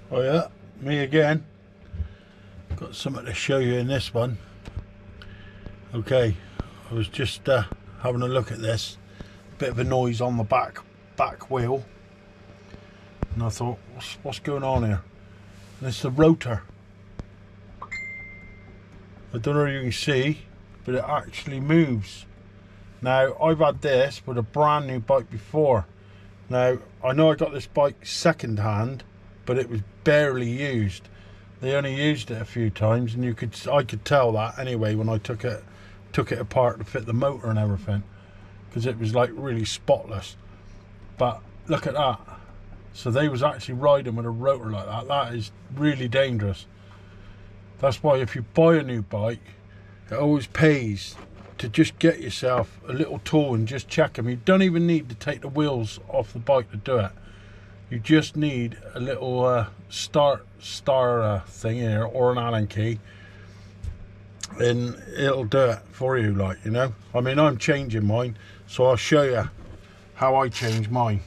Oh yeah, me again. Got something to show you in this one. Okay, I was just having a look at this. Bit of a noise on the back wheel, and I thought, what's going on here? And it's the rotor. I don't know if you can see, but it actually moves. Now, I've had this with a brand new bike before. Now, I know I got this bike second hand, but it was barely used. They only used it a few times, and I could tell that anyway when I took it apart to fit the motor and everything, because it was like really spotless. But look at that. So they was actually riding with a rotor like that. That is really dangerous. That's why if you buy a new bike, it always pays to just get yourself a little tool and just check them. You don't even need to take the wheels off the bike to do it. You just need a little star thing here, or an Allen key, and it'll do it for you, like, you know. I mean, I'm changing mine, so I'll show you how I change mine.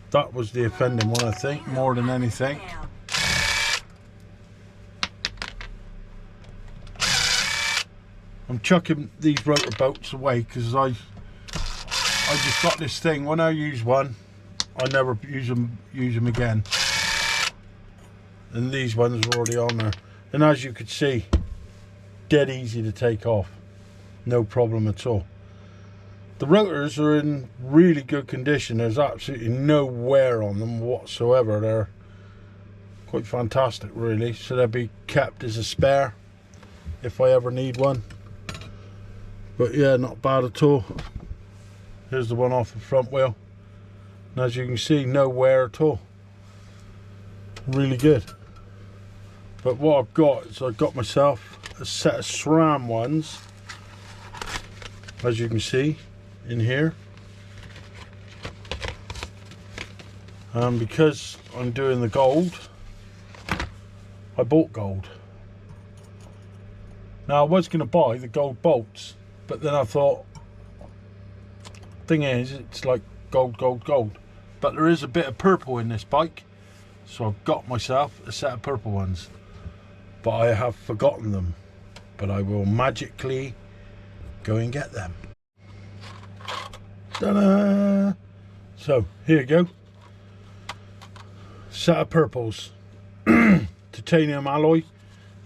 That was the offending one, I think, more than anything. I'm chucking these rotor bolts away because I just got this thing. When I use one, I never use them again. And these ones are already on there. And as you could see, dead easy to take off. No problem at all. The rotors are in really good condition. There's absolutely no wear on them whatsoever. They're quite fantastic, really. So they'll be kept as a spare if I ever need one. But yeah, not bad at all. Here's the one off the front wheel. And as you can see, no wear at all. Really good. But what I've got is I've got myself a set of SRAM ones, as you can see in here. And because I'm doing the gold, I bought gold. Now I was going to buy the gold bolts, but then I thought, thing is, it's like gold, but there is a bit of purple in this bike, so I've got myself a set of purple ones, but I have forgotten them. But I will magically go and get them. Ta-da! So here you go, set of purples. Titanium alloy,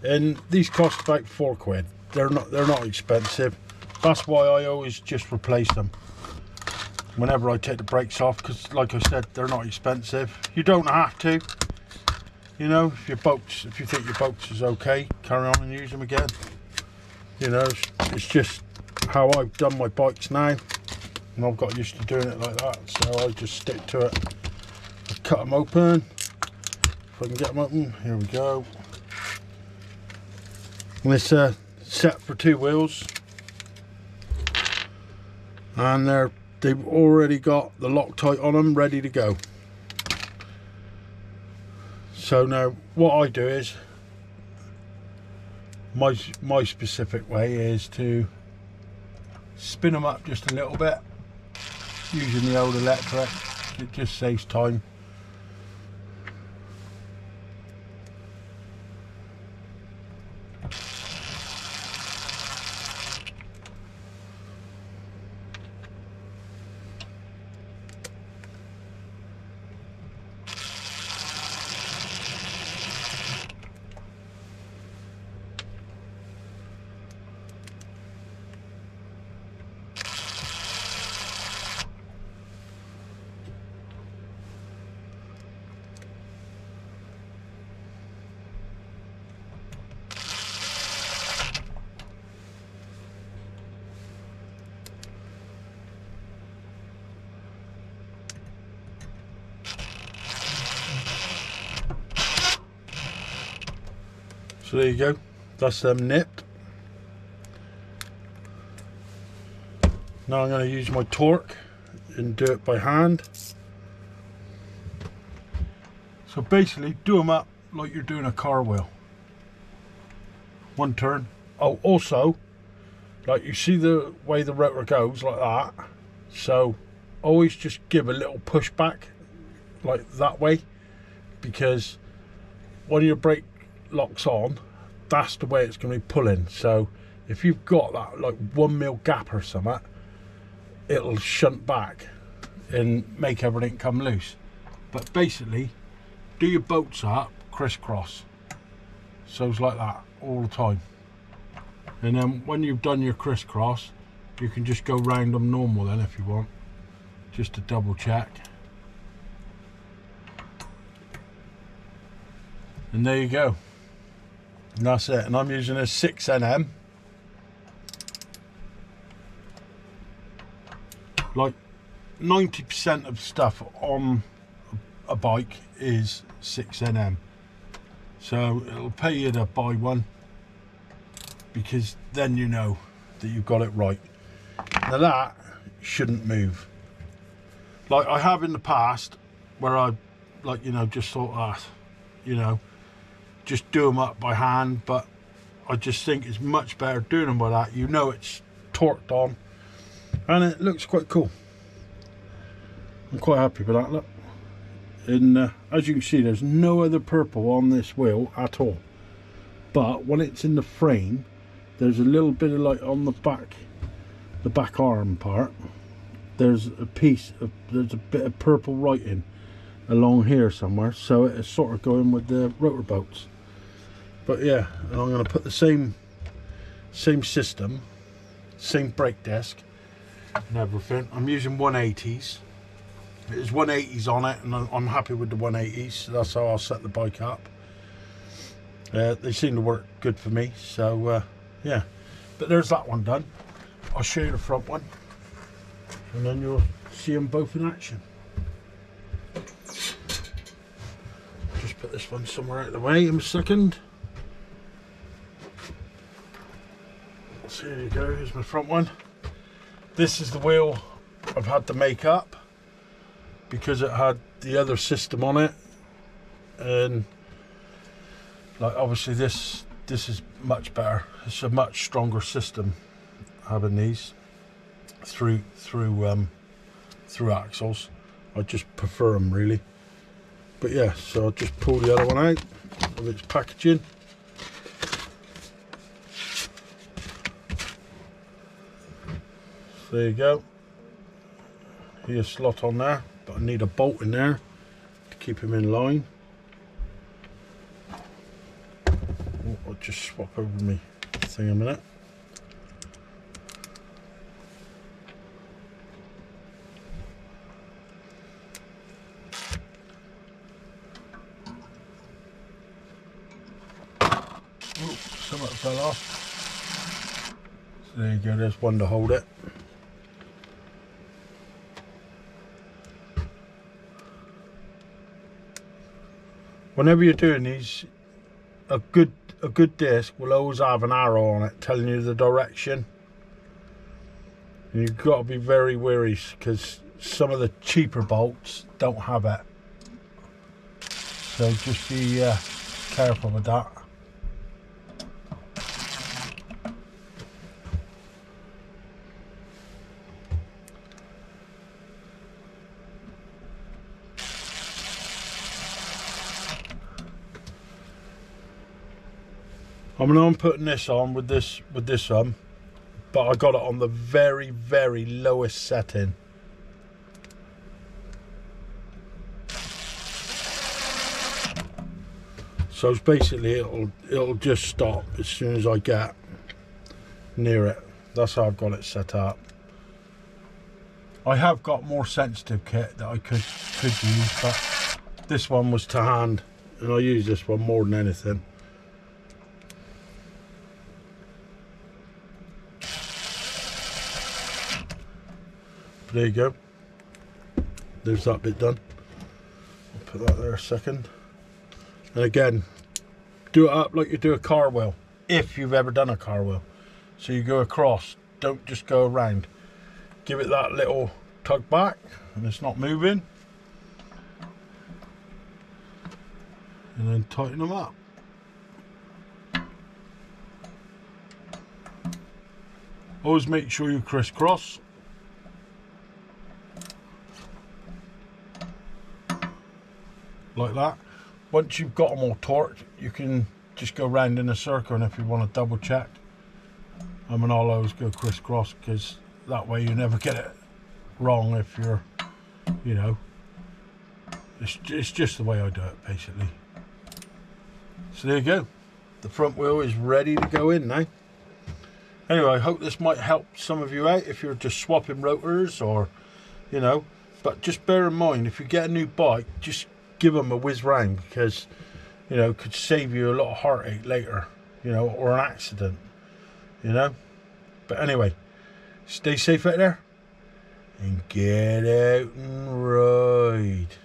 and these cost about £4. They're not expensive. That's why I always just replace them whenever I take the brakes off, because like I said, they're not expensive. You don't have to, you know. If you think your bolts is okay, carry on and use them again. You know, it's just how I've done my bikes now, and I've got used to doing it like that, so I just stick to it. I cut them open. If I can get them open, here we go. And it's set for 2 wheels, and they've already got the Loctite on them, ready to go. So now what I do is, my specific way is to spin them up just a little bit using the old electric. It just saves time. So there you go, that's them nipped. Now I'm going to use my torque and do it by hand. So basically do them up like you're doing a car wheel. One turn. Oh, also Like, you see the way the rotor goes like that, so always just give a little push back like that way, because when your brake locks on, that's the way it's going to be pulling. So if you've got that like 1 mil gap or something, it'll shunt back and make everything come loose. But basically, do your bolts up crisscross, so it's like that all the time. And then when you've done your crisscross, you can just go round them normal then if you want, just to double check. And there you go. And that's it. And I'm using a 6NM. Like 90% of stuff on a bike is 6NM. So it'll pay you to buy one, because then you know that you've got it right. Now that shouldn't move. Like I have in the past, where I, like, you know, just thought that, you know, just do them up by hand, but I just think it's much better doing them by that. You know it's torqued on, and it looks quite cool. I'm quite happy with that, look. And as you can see, there's no other purple on this wheel at all. But when it's in the frame, there's a little bit of like on the back arm part, there's a bit of purple writing along here somewhere, so it's sort of going with the rotor bolts. But yeah, and I'm going to put the same system, same brake disc and everything. I'm using 180s. There's 180s on it, and I'm happy with the 180s, so that's how I'll set the bike up. They seem to work good for me, so yeah. But there's that one done. I'll show you the front one, and then you'll see them both in action. Just put this one somewhere out of the way in a second. So there you go, here's my front one. This is the wheel I've had to make up, because it had the other system on it, and like obviously this is much better. It's a much stronger system having these through axles. I just prefer them really. But yeah, so I'll just pull the other one out of its packaging. So there you go. Here's a slot on there, but I need a bolt in there to keep him in line. I'll just swap over my thing a minute. Something fell off. So there you go, there's one to hold it. Whenever you're doing these, a good disc will always have an arrow on it telling you the direction. And you've got to be very wary, because some of the cheaper bolts don't have it. So just be careful with that. I mean, I'm putting this on with this one, but I got it on the very, very lowest setting. So it's basically it'll just stop as soon as I get near it. That's how I've got it set up. I have got more sensitive kit that I could use, but this one was to hand, and I use this one more than anything. There you go. There's that bit done. I'll put that there a second. And again, do it up like you do a car wheel, if you've ever done a car wheel. So you go across, don't just go around. Give it that little tug back, and it's not moving. And then tighten them up. Always make sure you crisscross. Like that. Once you've got them all torqued, you can just go round in a circle, and if you want to double check, I'll always go crisscross, because that way you never get it wrong if you're, you know, it's just the way I do it basically. So there you go, the front wheel is ready to go in now. Anyway, I hope this might help some of you out if you're just swapping rotors, or, you know, but just bear in mind, if you get a new bike, just give them a whiz round, because, you know, it could save you a lot of heartache later, you know, or an accident, you know. But anyway, stay safe out there and get out and ride.